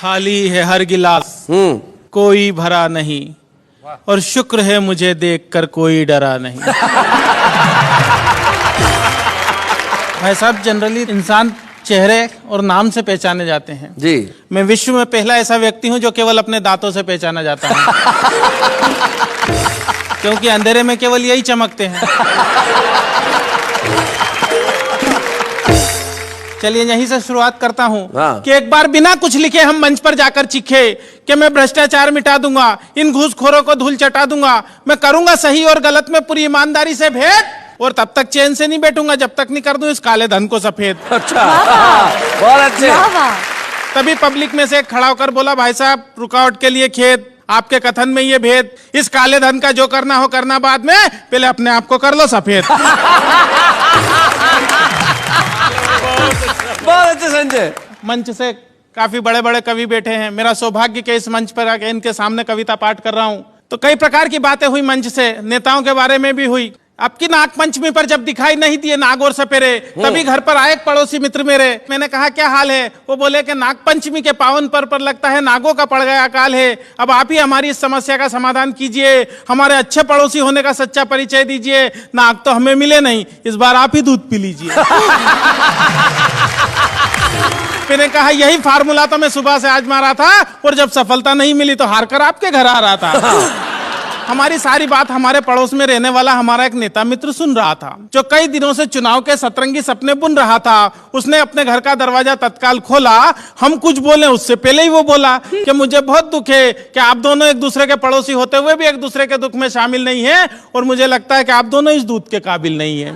खाली है हर गिलास कोई भरा नहीं, और शुक्र है मुझे देखकर कोई डरा नहीं। भाई साहब, जनरली इंसान चेहरे और नाम से पहचाने जाते हैं जी। मैं विश्व में पहला ऐसा व्यक्ति हूं जो केवल अपने दांतों से पहचाना जाता है। क्योंकि अंधेरे में केवल यही चमकते हैं। चलिए यहीं से शुरुआत करता हूँ कि एक बार बिना कुछ लिखे हम मंच पर जाकर चीखे कि मैं भ्रष्टाचार मिटा दूंगा, इन घूसखोरों को धूल चटा दूंगा, मैं करूंगा सही और गलत में पूरी ईमानदारी से भेद, और तब तक चैन से नहीं बैठूंगा जब तक नहीं कर दूं इस काले धन को सफेद। अच्छा, बहुत अच्छे। तभी पब्लिक में से एक खड़ा होकर बोला, भाई साहब रुकावट के लिए खेद, आपके कथन में ये भेद, इस काले धन का जो करना हो करना बाद में, पहले अपने आप को कर लो सफेद। बहुत अच्छे संजय। मंच से काफी बड़े बड़े कवि बैठे हैं, मेरा सौभाग्य के इस मंच पर आके इनके सामने कविता पाठ कर रहा हूं। तो कई प्रकार की बातें हुई मंच से, नेताओं के बारे में भी हुई। आपकी नाग पंचमी पर जब दिखाई नहीं दिए नाग और सपेरे, तभी घर पर आए एक पड़ोसी मित्र मेरे। मैंने कहा क्या हाल है? वो बोले कि नाग पंचमी के पावन पर्व पर लगता है नागों का पड़ गया अकाल है, अब आप ही हमारी इस समस्या का समाधान कीजिए, हमारे अच्छे पड़ोसी होने का सच्चा परिचय दीजिए। नाग तो हमें मिले नहीं, इस बार आप ही दूध पी लीजिए। मैंने कहा यही फार्मूला तो मैं सुबह से आजमा रहा था, और जब सफलता नहीं मिली तो हार कर आपके घर आ रहा था। हमारी सारी बात हमारे पड़ोस में रहने वाला हमारा एक नेता मित्र सुन रहा था, जो कई दिनों से चुनाव के सतरंगी सपने बुन रहा था। उसने अपने घर का दरवाजा तत्काल खोला, हम कुछ बोले उससे पहले ही वो बोला कि मुझे बहुत दुख है कि आप दोनों एक दूसरे के पड़ोसी होते हुए भी एक दूसरे के दुख में शामिल नहीं है, और मुझे लगता है कि आप दोनों इस दूध के काबिल नहीं है।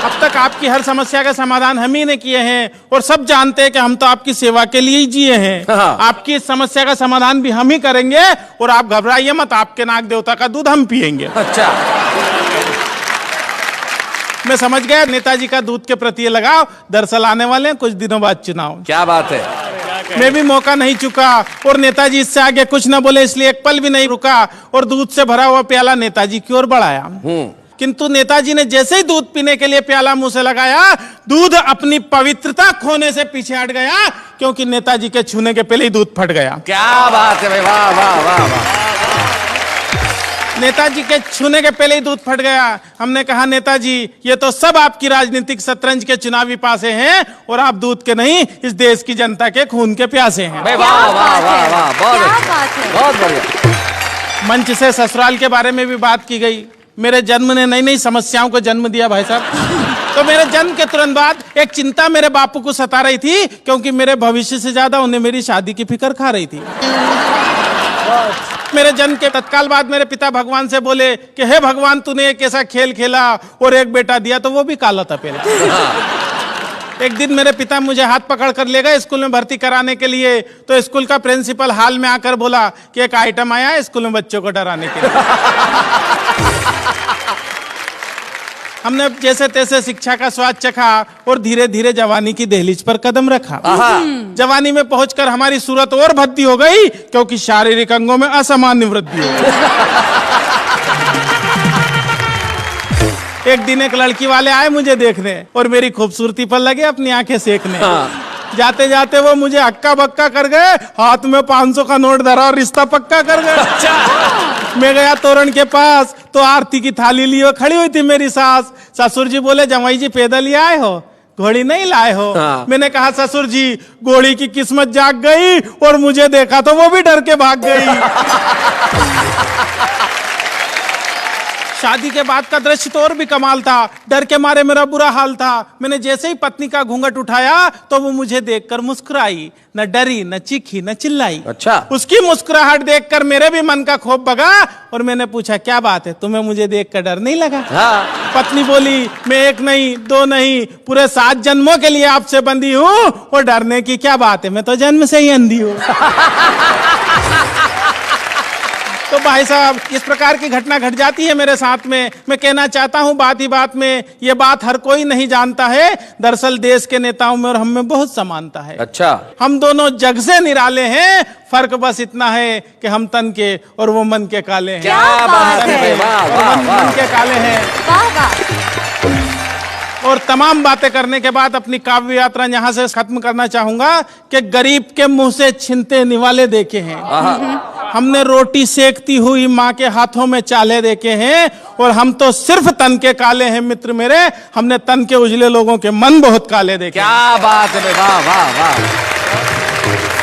अब तक आपकी हर समस्या का समाधान हम ही ने किए हैं, और सब जानते हैं कि हम तो आपकी सेवा के लिए ही जिए हैं। आपकी इस समस्या का समाधान भी हम ही करेंगे, और आप घबराइए मत, आपके नाग देवता का दूध हम पिएंगे। अच्छा। मैं समझ गया नेताजी का दूध के प्रति लगाव, दरअसल आने वाले हैं कुछ दिनों बाद चुनाव। क्या बात है। मैं भी मौका नहीं चुका, और नेताजी इससे आगे कुछ न बोले, इसलिए एक पल भी नहीं रुका, और दूध से भरा हुआ प्याला नेताजी की ओर बढ़ाया। किंतु नेताजी ने जैसे ही दूध पीने के लिए प्याला मुंह से लगाया, दूध अपनी पवित्रता खोने से पीछे हट गया, क्योंकि नेताजी के छूने के पहले ही दूध फट गया। क्या बात है भाई, वाह वाह वाह वाह। नेताजी के छूने के पहले ही दूध फट गया। हमने कहा नेताजी ये तो सब आपकी राजनीतिक शतरंज के चुनावी पासे हैं, और आप दूध के नहीं इस देश की जनता के खून के प्यासे हैं। वाह वाह वाह वाह, बहुत बढ़िया। मंच से ससुराल के बारे में भी बात की गई। मेरे जन्म ने नई नई समस्याओं को जन्म दिया भाई साहब। तो मेरे जन्म के तुरंत बाद एक चिंता मेरे बापू को सता रही थी, क्योंकि मेरे भविष्य से ज्यादा उन्हें मेरी शादी की फिक्र खा रही थी। मेरे जन्म के तत्काल बाद मेरे पिता भगवान से बोले कि हे भगवान, तूने एक ऐसा खेल खेला और एक बेटा दिया तो वो भी काला था पहले। एक दिन मेरे पिता मुझे हाथ पकड़ कर ले गए स्कूल में भर्ती कराने के लिए, तो स्कूल का प्रिंसिपल हाल में आकर बोला कि एक आइटम आया है स्कूल में बच्चों को डराने के लिए। हमने जैसे तैसे शिक्षा का स्वाद चखा, और धीरे धीरे जवानी की दहलीज पर कदम रखा। जवानी में पहुंचकर हमारी सूरत और भद्दी हो गई, क्योंकि शारीरिक अंगों में असामान्य वृद्धि हो गई। एक दिन एक लड़की वाले आए मुझे देखने, और मेरी खूबसूरती पर लगे अपनी आंखें सेकने। जाते जाते वो मुझे हक्का बक्का कर गए, हाथ में 500 का नोट धरा और रिश्ता पक्का कर गए। मैं गया तोरण के पास, तो आरती की थाली लिए खड़ी हुई थी मेरी सास। ससुर जी बोले, जमाई जी पैदल ही आए हो, घोड़ी नहीं लाए हो? मैंने कहा ससुर जी घोड़ी की किस्मत जाग गई, और मुझे देखा तो वो भी डर के भाग गई। शादी के बाद का दृश्य तो और भी कमाल था। डर के मारे मेरा बुरा हाल था। मैंने जैसे ही पत्नी का घूंघट उठाया तो वो मुझे देखकर मुस्कुराई, न डरी, न चीखी, न चिल्लाई। अच्छा। उसकी मुस्कुराहट देखकर मेरे भी मन का खौफ भगा, और मैंने पूछा क्या बात है, तुम्हें मुझे देखकर डर नहीं लगा? पत्नी बोली, मैं एक नहीं दो नहीं पूरे 7 जन्मों के लिए आपसे बंधी हूँ, और डरने की क्या बात है, मैं तो जन्म से ही अंधी हूँ। तो भाई साहब इस प्रकार की घटना घट जाती है मेरे साथ में। मैं कहना चाहता हूं बात ही बात में, ये बात हर कोई नहीं जानता है, दरअसल देश के नेताओं में और हम में बहुत समानता है। अच्छा। हम दोनों जग से निराले हैं, फर्क बस इतना है कि हम तन के और वो मन के काले हैं। क्या बात है, वाह वाह वाह, मन के काले हैं। और तमाम बातें करने के बाद अपनी काव्य यात्रा यहाँ से खत्म करना चाहूंगा कि गरीब के मुंह से छिनते निवाले देखे हैं, हमने रोटी सेकती हुई माँ के हाथों में चाले देखे हैं, और हम तो सिर्फ तन के काले हैं मित्र मेरे, हमने तन के उजले लोगों के मन बहुत काले देखे। क्या बात है, वाह वाह वाह।